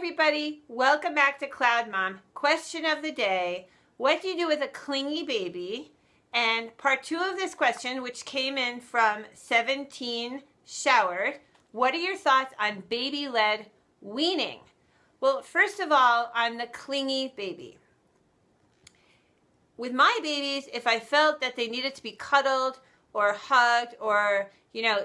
everybody, welcome back to CloudMom. Question of the day, what do you do with a clingy baby? And part 2 of this question, which came in from 17 Showered, what are your thoughts on baby led weaning? Well, first of all, on the clingy baby. With my babies, if I felt that they needed to be cuddled or hugged or,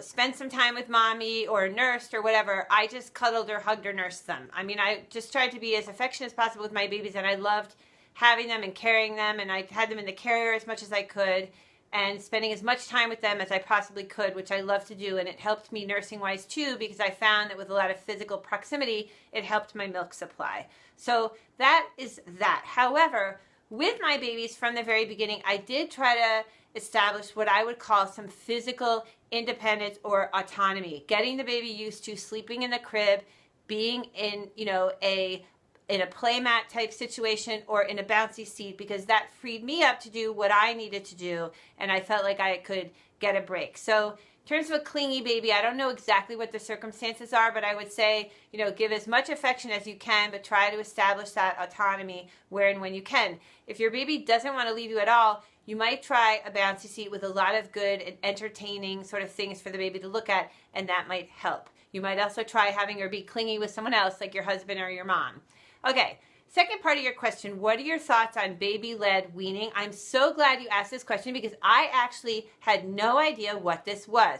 spend some time with mommy or nursed or whatever, I just cuddled or hugged or nursed them. I mean, I just tried to be as affectionate as possible with my babies, and I loved having them and carrying them, and I had them in the carrier as much as I could and spending as much time with them as I possibly could, which I love to do, and it helped me nursing-wise too, because I found that with a lot of physical proximity, it helped my milk supply. So that is that. However, with my babies from the very beginning, I did try to establish what I would call some physical independence or autonomy, getting the baby used to sleeping in the crib, being in, in a playmat type situation or in a bouncy seat, because that freed me up to do what I needed to do, and I felt like I could get a break. So in terms of a clingy baby, I don't know exactly what the circumstances are, but I would say, give as much affection as you can, but try to establish that autonomy where and when you can. If your baby doesn't want to leave you at all, you might try a bouncy seat with a lot of good and entertaining sort of things for the baby to look at, and that might help. You might also try having her be clingy with someone else, like your husband or your mom. Okay, second part of your question, what are your thoughts on baby-led weaning? I'm so glad you asked this question because I actually had no idea what this was.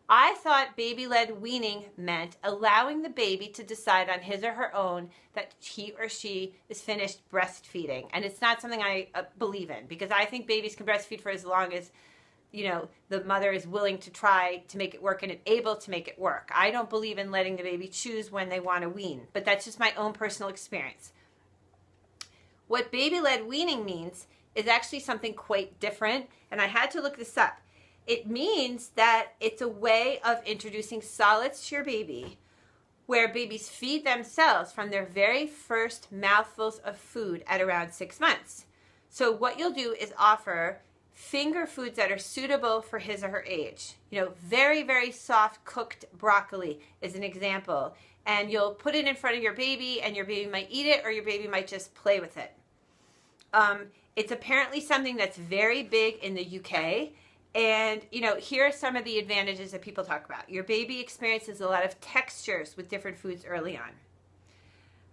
I thought baby-led weaning meant allowing the baby to decide on his or her own that he or she is finished breastfeeding. And it's not something I believe in, because I think babies can breastfeed for as long as, the mother is willing to try to make it work and able to make it work. I don't believe in letting the baby choose when they want to wean, but that's just my own personal experience. What baby-led weaning means is actually something quite different, and I had to look this up. It means that it's a way of introducing solids to your baby where babies feed themselves from their very first mouthfuls of food at around 6 months. So what you'll do is offer finger foods that are suitable for his or her age. Very, very soft cooked broccoli is an example. And you'll put it in front of your baby, and your baby might eat it, or your baby might just play with it. It's apparently something that's very big in the UK. And, here are some of the advantages that people talk about. Your baby experiences a lot of textures with different foods early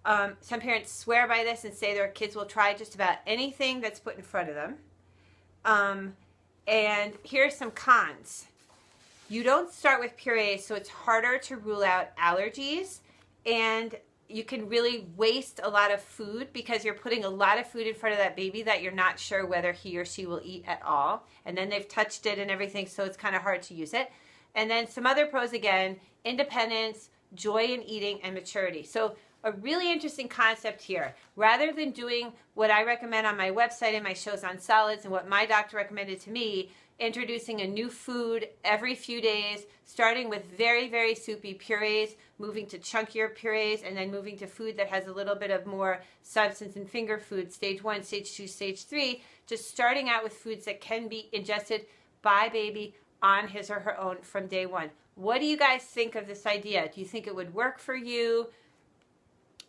on. Some parents swear by this and say their kids will try just about anything that's put in front of them. And here are some cons. You don't start with purees, so it's harder to rule out allergies, and you can really waste a lot of food because you're putting a lot of food in front of that baby that you're not sure whether he or she will eat at all. And then they've touched it and everything, so it's kind of hard to use it. And then some other pros again, independence, joy in eating, and maturity. So a really interesting concept here. Rather than doing what I recommend on my website and my shows on solids and what my doctor recommended to me, introducing a new food every few days, starting with very, very soupy purees, moving to chunkier purees, and then moving to food that has a little bit of more substance in finger food, stage 1, stage 2, stage 3, just starting out with foods that can be ingested by baby on his or her own from day 1. What do you guys think of this idea? Do you think it would work for you?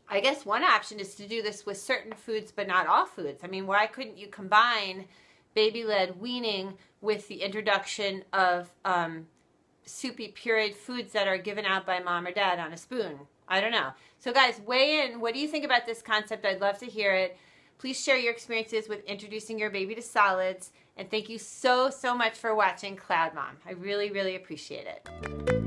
I guess one option is to do this with certain foods, but not all foods. I mean, why couldn't you combine baby-led weaning with the introduction of soupy pureed foods that are given out by mom or dad on a spoon? I don't know. So guys, weigh in. What do you think about this concept? I'd love to hear it. Please share your experiences with introducing your baby to solids. And thank you so, so much for watching CloudMom. I really, really appreciate it.